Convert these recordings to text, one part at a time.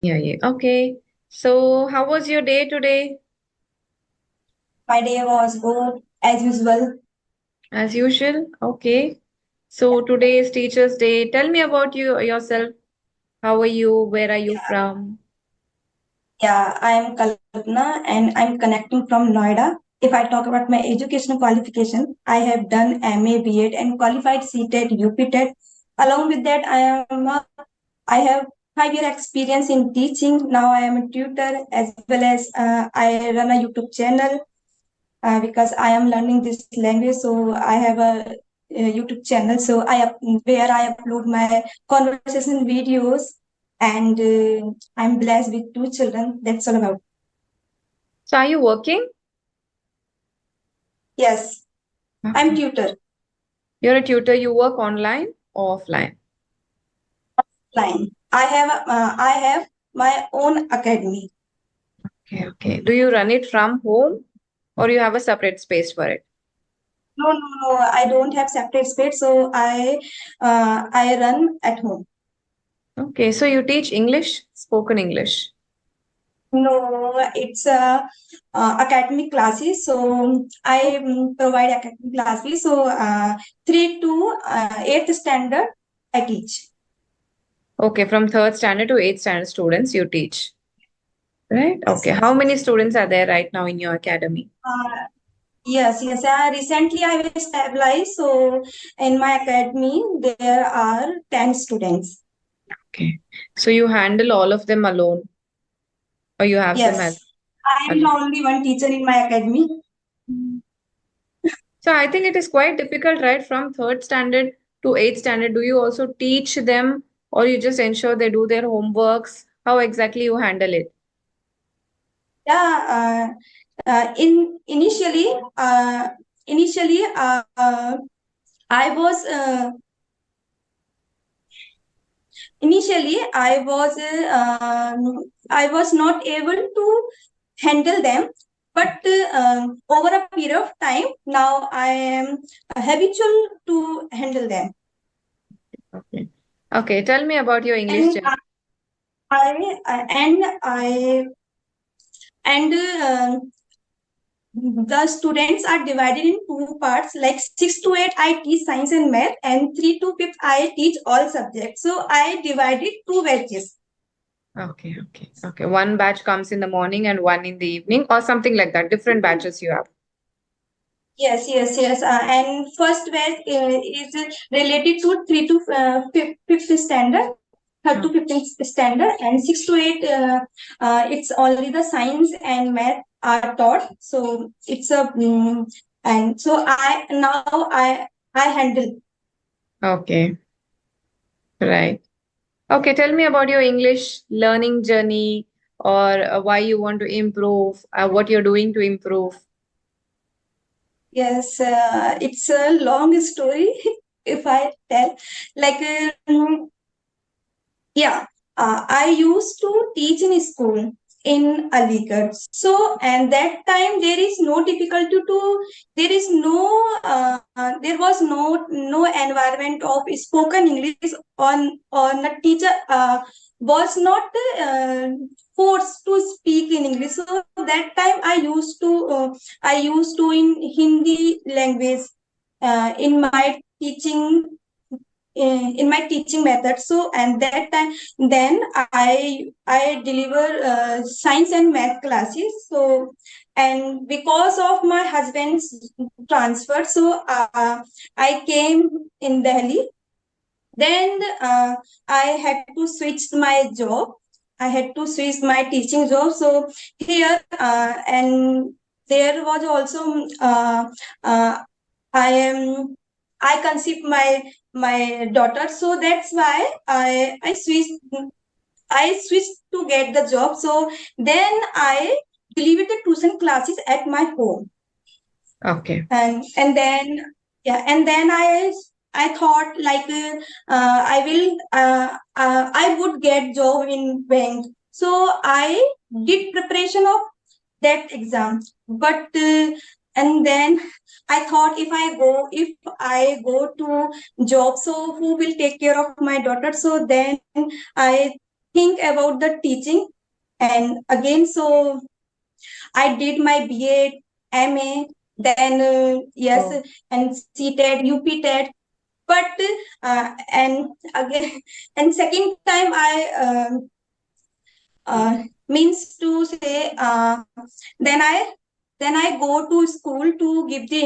Yeah, yeah. Okay. So, how was your day today? My day was good as usual. As usual. Okay. So, today is Teachers' Day. Tell me about yourself. How are you? Where are you Yeah, from? yeah, I am Kalpana and I'm connecting from Noida. If I talk about my educational qualification, I have done MA, BEd and qualified CTET, UPTET. Along with that, I have 5 year experience in teaching. Now I am a tutor as well as I run a YouTube channel because I am learning this language. So I have a YouTube channel. So where I upload my conversation videos, and I'm blessed with 2 children. That's all about. So, are you working? Yes, I'm Okay. tutor You're a tutor. You work online or offline? line. I have my own academy. Okay, okay. Do you run it from home or you have a separate space for it? No, no, no. I don't have separate space, so I run at home. Okay, so you teach English, spoken English. No, it's academic classes. So I provide academic classes. So 3 to 8th standard, I teach. Okay, from third standard to eighth standard students you teach, right? Yes, Okay. yes, How many yes. students are there right now in your academy? Yes, yes. Recently, I will stabilize. So in my academy, there are 10 students. Okay. So you handle all of them alone or you have some help? Yes, I am the Alone. only one teacher in my academy. Mm. So I think it is quite difficult, right? From third standard to eighth standard, do you also teach them or you just ensure they do their homeworks? How exactly you handle it? Yeah, in initially, I was I was not able to handle them, but over a period of time, now I am habitual to handle them. Okay. Okay, tell me about your English And journey. I and I and the students are divided in 2 parts. Like 6 to 8, I teach science and math, and 3 to 5, I teach all subjects. So I divided 2 batches. Okay, okay, okay. One batch comes in the morning and one in the evening, or something like that. Different batches you have. Yes, yes, yes. And first batch is related to 3 to 5th standard, third to Oh, 15th standard, and 6 to 8. It's only the science and math are taught. So it's a and so I handle. okay, right. Okay, tell me about your English learning journey or why you want to improve, what you're doing to improve. Yes, it's a long story if I tell. Like, yeah, I used to teach in school in Aligarh. So, and that time there is no difficulty to, there was no environment of spoken English on the teacher was not uh, forced to speak in English. So that time I used to in Hindi language in my teaching method. So and that time then I deliver science and math classes. So and because of my husband's transfer, so I came in Delhi. Then I had to switch my job. I had to switch my teaching job. So here and there was also uh, I am I conceived my daughter. So that's why I switched to get the job. So then I delivered the tuition classes at my home, Okay. and then yeah, and then I thought like I would get job in bank. So I did preparation of that exam, but and then I thought if I go to job, so who will take care of my daughter? So then I think about the teaching. And again, so I did my B.Ed, MA, then yes, Oh, and CTET, UPTET. But and again, and second time means to say then I then I go to school to give the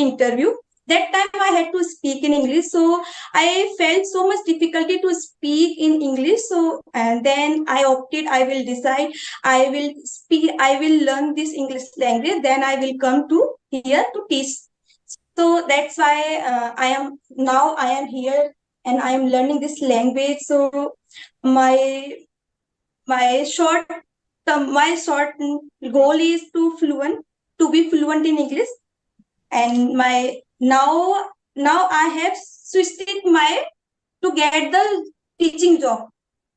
interview. That time I had to speak in English, so I felt so much difficulty to speak in English. So and then I opted, I will decide, I will speak, I will learn this English language. Then I will come to here to teach. So that's why I am here and I am learning this language. So my my short my short goal is to be fluent in English. And my now I have switched it my to get the teaching job,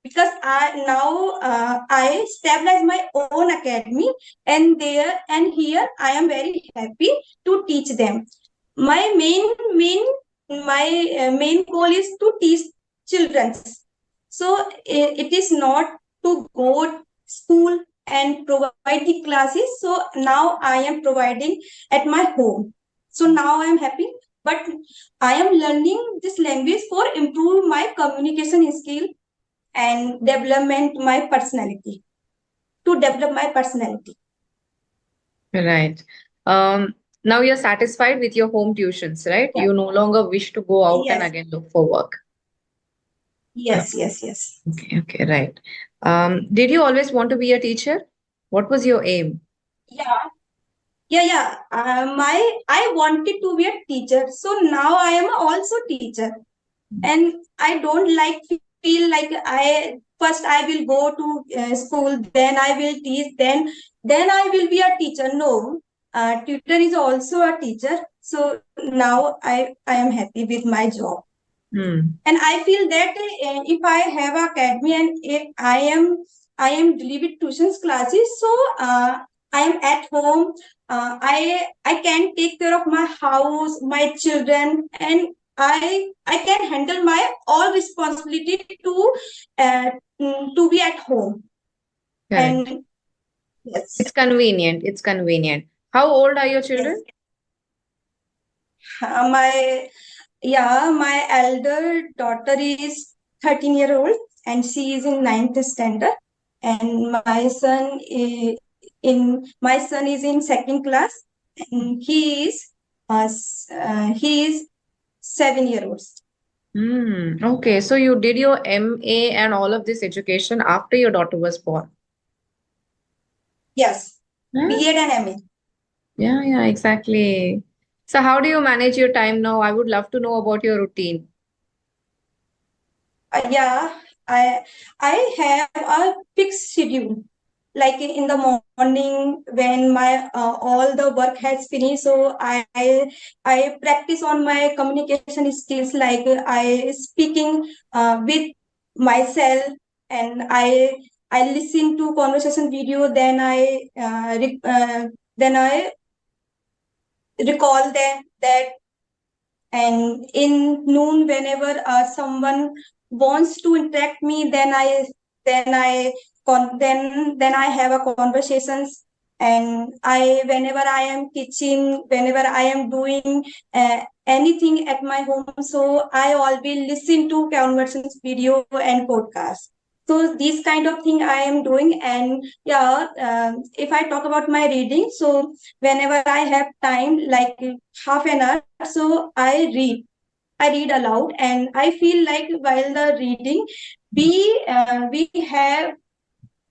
because I stabilize my own academy, and there and here I am very happy to teach them. My main goal is to teach children. So it is not to go school and provide the classes. So now I am providing at my home. So now I am happy, but I am learning this language for improve my communication skill and develop my personality. right. Um, Now you're satisfied with your home tuitions, right? Yeah. You no longer wish to go out and Yes, again look for work. yes. Okay, right. Did you always want to be a teacher? What was your aim? Yeah, yeah. I wanted to be a teacher, so now I am also teacher. And I don't like feel like I first I will go to school, then I will teach, then I will be a teacher. No, tutor is also a teacher. So now I am happy with my job. Hmm. And I feel that if I have a academy and if I am delivering tuitions classes, so I am at home. I can take care of my house, my children, and I can handle my all responsibility uh, to be at home. Correct. And It's yes, convenient. It's convenient. How old are your yes. children? My Yeah, my elder daughter is 13-year-old and she is in ninth standard. And my son is in second class, and he is 7-year-old. Okay, so you did your MA and all of this education after your daughter was born. Yes, Huh? B.Ed and MA. Yeah, exactly. So how do you manage your time now? I would love to know about your routine. Yeah, I I have a fixed schedule. Like in the morning when my all the work has finished, so I practice on my communication skills. Like I speaking with myself, and I listen to conversation video. Then I recall them that. And in noon, whenever someone wants to interact me, then I have a conversations. And I whenever I am teaching, whenever I am doing anything at my home, so I always listen to conversations video and podcast. So these kind of thing I am doing. And yeah, if I talk about my reading, so whenever I have time, like half an hour, so I read aloud, and I feel like while the reading, we have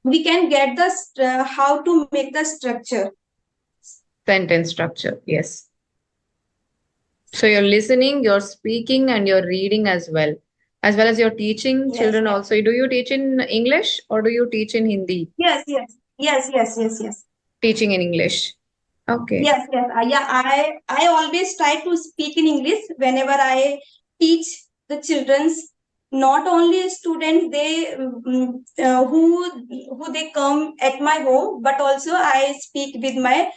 we can get the how to make the structure. Sentence structure. Yes. So you're listening, you're speaking, and you're reading as well as you're teaching Yes, children also. Do you teach in English or do you teach in Hindi? yes. Teaching in English. Okay. Yes. Yeah, I always try to speak in English whenever I teach the children's. Not only students who they come at my home, but also I speak with my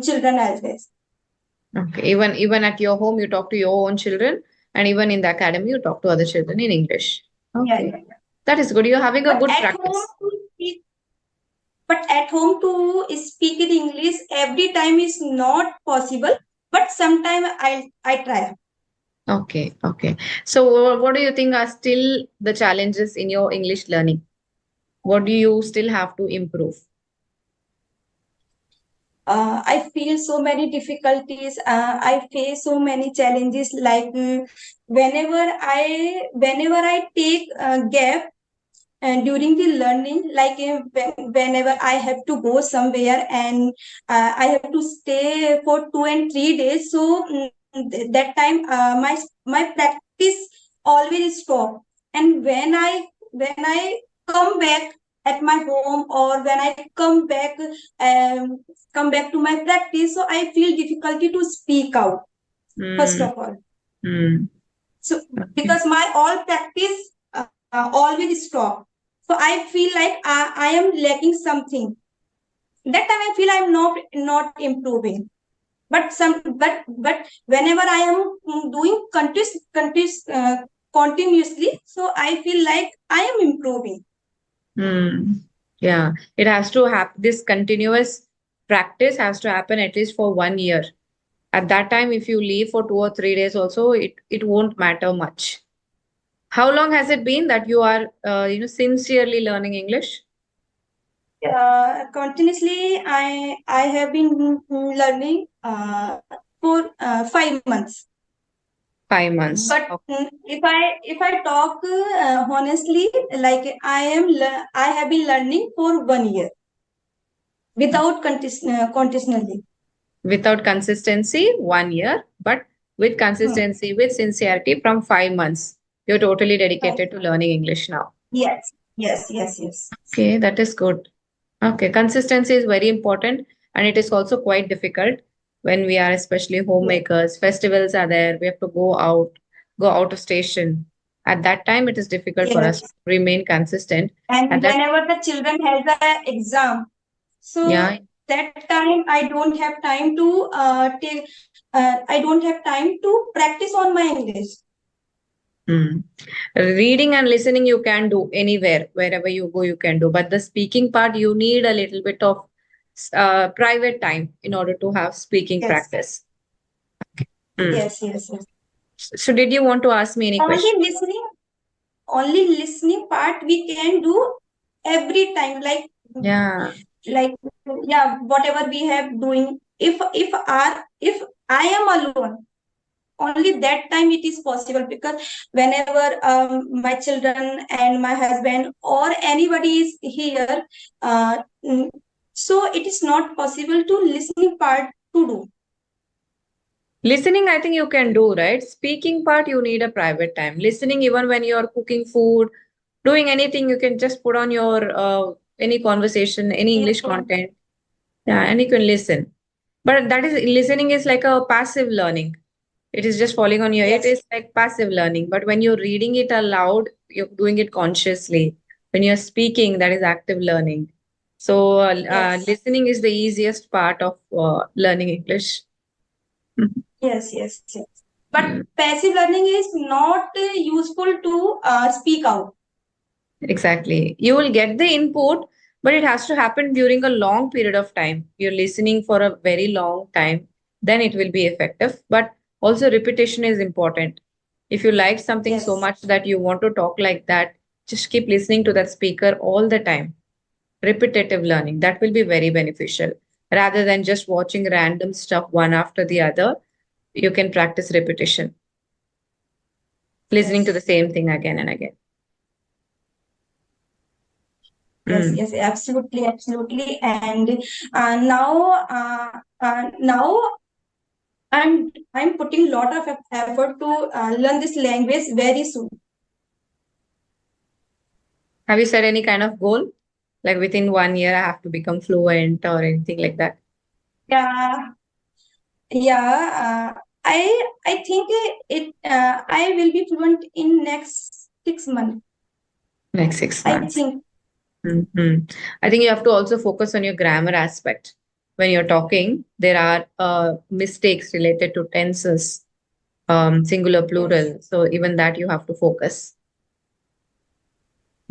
children as well. Okay. Even at your home, you talk to your own children, and even in the academy, you talk to other children in English. Yeah, Okay. yeah. That is good. You're having a But good at home practice. to speak, but at home to speak in English every time is not possible. But sometime I try. Okay, okay. So what do you think are still the challenges in your English learning? What do you still have to improve? I feel so many difficulties. I face so many challenges. Like whenever I take a gap and during the learning, like whenever I have to go somewhere and I have to stay for 2 and 3 days, so that time my practice always stop. And when I come back at my home, or when I um, come back to my practice, so I feel difficulty to speak out first Hmm. of all. Hmm. So Okay. because my all practice always stop, so I feel like I am lacking something. That time I feel I'm not improving. But whenever I am doing continuously, so I feel like I am improving. Hmm. Yeah. It has to happen. This continuous practice has to happen at least for 1 year. At that time, if you leave for 2 or 3 days also, it won't matter much. How long has it been that you are, sincerely learning English? Continuously, I have been learning for 5 months. 5 months. But if I talk honestly, like I have been learning for 1 year without continuously. Without consistency, 1 year, but with Hmm. consistency, with sincerity from 5 months. You're totally Right. dedicated to learning English now. Yes, yes, yes, yes. Okay, that is good. Okay, consistency is very important and it is also quite difficult when we are especially Yes, homemakers. Festivals are there, we have to go out of station. At that time, it is difficult for us to yes. remain consistent. At And that, whenever the children has a exam, yeah. so that time I don't have time to take. I don't have time to practice on my English. Hmm. Reading and listening, you can do anywhere, wherever you go, you can do. But the speaking part, you need a little bit of private time in order to have speaking Yes, practice. Hmm. yes, yes, yes. So, did you want to ask me any Only question? listening, only listening part we can do every time. Yeah. Like yeah, whatever we have doing. If I am alone, only that time it is possible, because whenever my children and my husband or anybody is here, uh, mm, so it is not possible to listening part to do. Listening, I think you can do, right? Speaking part, you need a private time. Listening, even when you're cooking food, doing anything, you can just put on your any conversation, any Yes, English content. Yeah, and you can listen. But that is listening is like a passive learning. It is just falling on your, it yes, is like passive learning. But when you're reading it aloud, you're doing it consciously. When you're speaking, that is active learning. So, yes, listening is the easiest part of learning English. yes, yes, yes. But Mm. passive learning is not useful to speak out. Exactly. You will get the input, but it has to happen during a long period of time. You're listening for a very long time, then it will be effective. But also, repetition is important. If you like something so Yes, much that you want to talk like that, just keep listening to that speaker all the time. Repetitive learning, that will be very beneficial. Rather than just watching random stuff one after the other, you can practice repetition, listening to the yes. same thing again and again. Yes, Mm. yes, absolutely, absolutely. And now I'm putting a lot of effort to learn this language very soon. Have you set any kind of goal? Like within 1 year, I have to become fluent or anything like that. Yeah, yeah. I think I will be fluent in next 6 months. Like 6 months. I think Mhm. I think you have to also focus on your grammar aspect. When you're talking, there are mistakes related to tenses, singular, yes, plural. So even that you have to focus.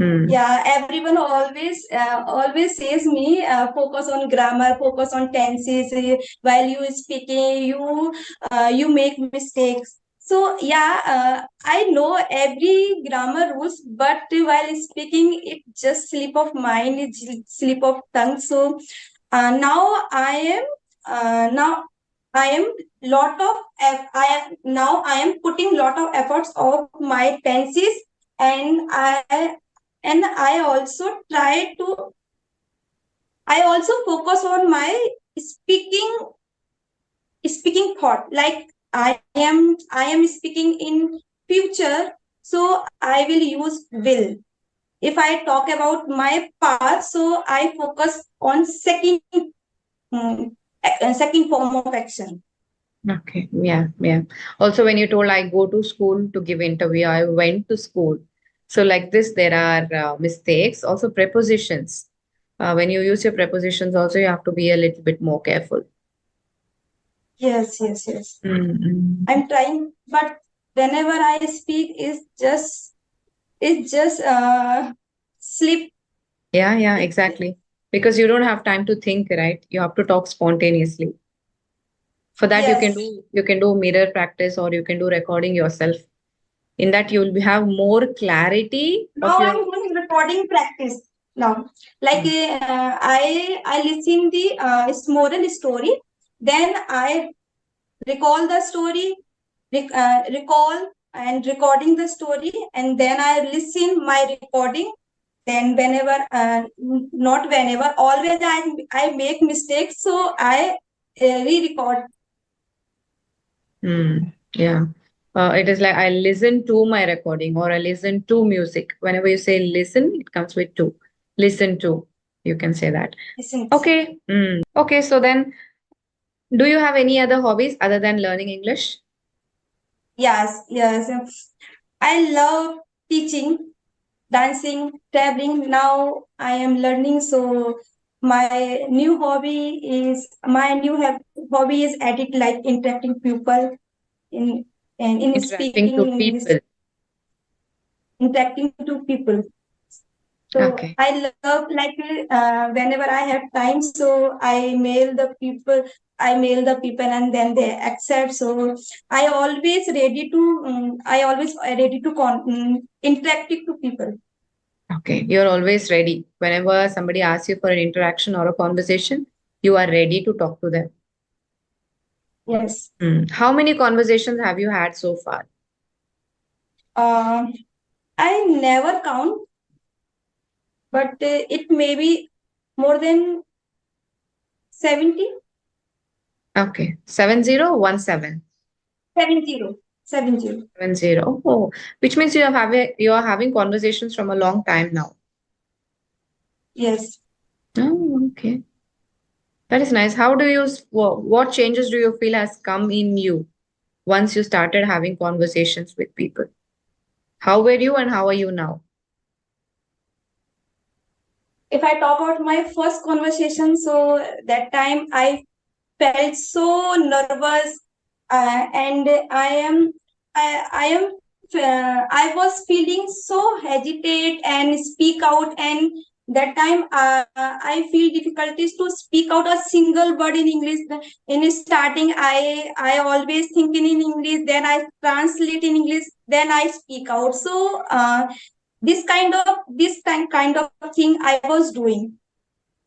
Yeah, everyone always says me focus on grammar, focus on tenses. While you speaking, you make mistakes. So yeah, I know every grammar rules, but while speaking, it just slip of mind, it slip of tongue. So now now I am lot of I am now I am putting lot of efforts of my tenses, and I also focus on my speaking speaking thought. Like I am speaking in future, so I will use will. If I talk about my past, so I focus on mm, second form of action. Okay. Yeah. Yeah. Also, when you told I go to school to give interview, I went to school. So like this, there are mistakes. Also prepositions. When you use your prepositions, also you have to be a little bit more careful. Yes. Mm-hmm. I'm trying, but whenever I speak, it's just slip. Yeah, It, exactly. Because you don't have time to think, right? You have to talk spontaneously. For that, yes. you can do mirror practice or you can do recording yourself. In that, you will have more clarity of Now your. I'm doing recording practice now. Like I listen the moral story, then I recall the story, recall and recording the story, and then I listen my recording. Then whenever, not whenever, always I make mistakes, so I re-record. Yeah. It is like I listen to my recording or I listen to music. Whenever you say listen, it comes with to. Listen to. You can say that. Listen. Okay. Okay. So then, do you have any other hobbies other than learning English? Yes. I love teaching, dancing, traveling. Now I am learning, so my new hobby is edit, like interacting people in and in Interacting speaking to in English, people. interacting to people. So Okay. I love, like whenever I have time, so I mail the people and then they accept. So I always ready to interacting to people. Okay. You're always ready. Whenever somebody asks you for an interaction or a conversation, you are ready to talk to them. Yes. How many conversations have you had so far? Uh, I never count, but it may be more than 70, Okay. 7017. 70, 70. 70. Oh, which means you are having conversations from a long time now. Yes. Oh, okay. That is nice. How do you, what changes do you feel has come in you once you started having conversations with people? How were you and how are you now? If I talk about my first conversation, so that time I felt so nervous, and I was feeling so hesitate and speak out, and that time I feel difficulties to speak out a single word in English. In starting, I always thinking in English, then I translate in English, then I speak out. So this kind of thing I was doing,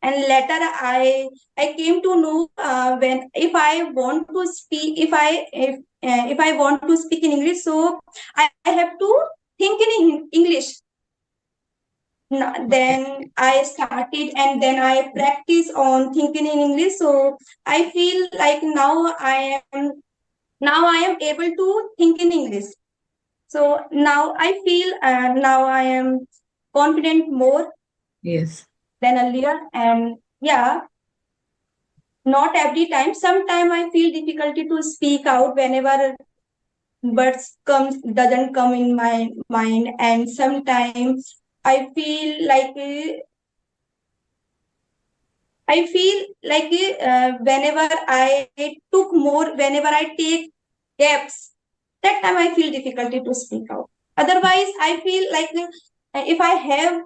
and later I came to know, when if I want to speak if I want to speak in English, so I have to think in English. Okay. Then I started, and then I practice on thinking in English, so I feel like now I am able to think in English. So now I am confident more Yes. than earlier. And yeah, not every time. Sometimes I feel difficulty to speak out whenever words comes doesn't come in my mind, and sometimes I feel like whenever I whenever I take gaps, that time I feel difficulty to speak out. Otherwise, I feel like if I have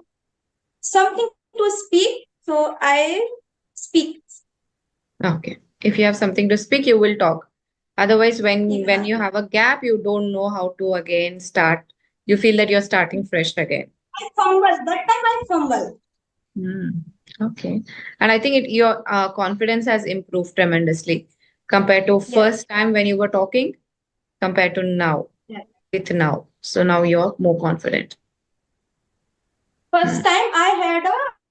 something to speak, so I speak. Okay. If you have something to speak, you will talk. Otherwise, when Yeah, you have a gap, you don't know how to again start. You feel that you're starting fresh again. I fumble. That time I fumble. Hmm. Okay. And I think your confidence has improved tremendously compared to Yes. first time when you were talking compared to now Yes. with now. So now you're more confident. Hmm. First time I had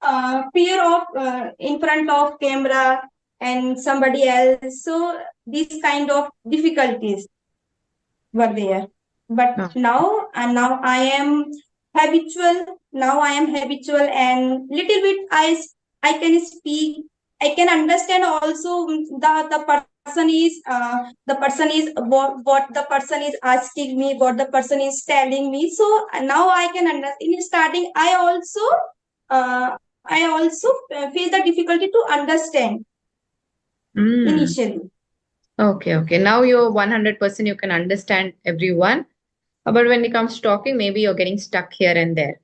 a fear of in front of camera and somebody else. So these kind of difficulties were there. But Oh. now I am habitual. Now I am habitual, and little bit I can speak. I can understand also the person is what the person is asking me, what the person is telling me. So now I can understand. In starting, I also face the difficulty to understand Hmm. initially. Okay, okay. Now you're 100% you can understand everyone. But when it comes to talking, maybe you're getting stuck here and there,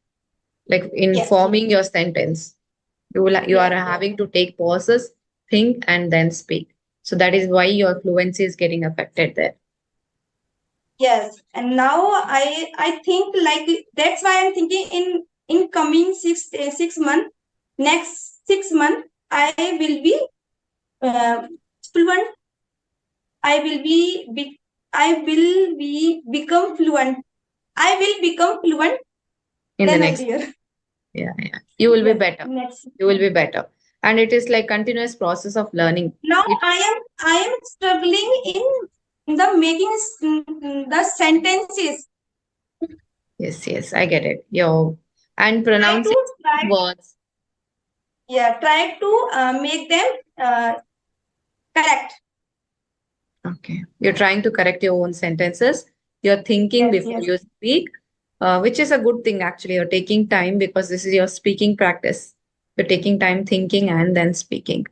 like in Yes, forming your sentence. You are yes. having to take pauses, think, and then speak. So that is why your fluency is getting affected there. Yes, and now I think like that's why I'm thinking in coming 6 month, next 6 month I will be uh, fluent. I will I will be become fluent. I will become fluent In the than next, earlier. yeah, yeah. You will be Yes, better. next. You will be better. And it is like continuous process of learning. Now It, I am struggling in the making the sentences. yes, yes, I get it. And Try pronouncing to try words. try to make them correct. Okay. You're trying to correct your own sentences. You're thinking Yes, before yes. you speak, which is a good thing actually. You're taking time because this is your speaking practice. You're taking time thinking and then speaking.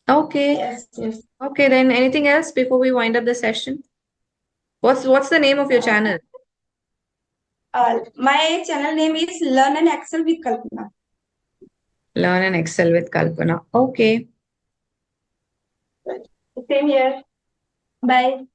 Okay. Yes, yes. Okay, then anything else before we wind up the session? What's the name of your Uh, channel? my channel name is Learn and Excel with Kalpana. Learn and Excel with Kalpana. Okay. Same here. Bye.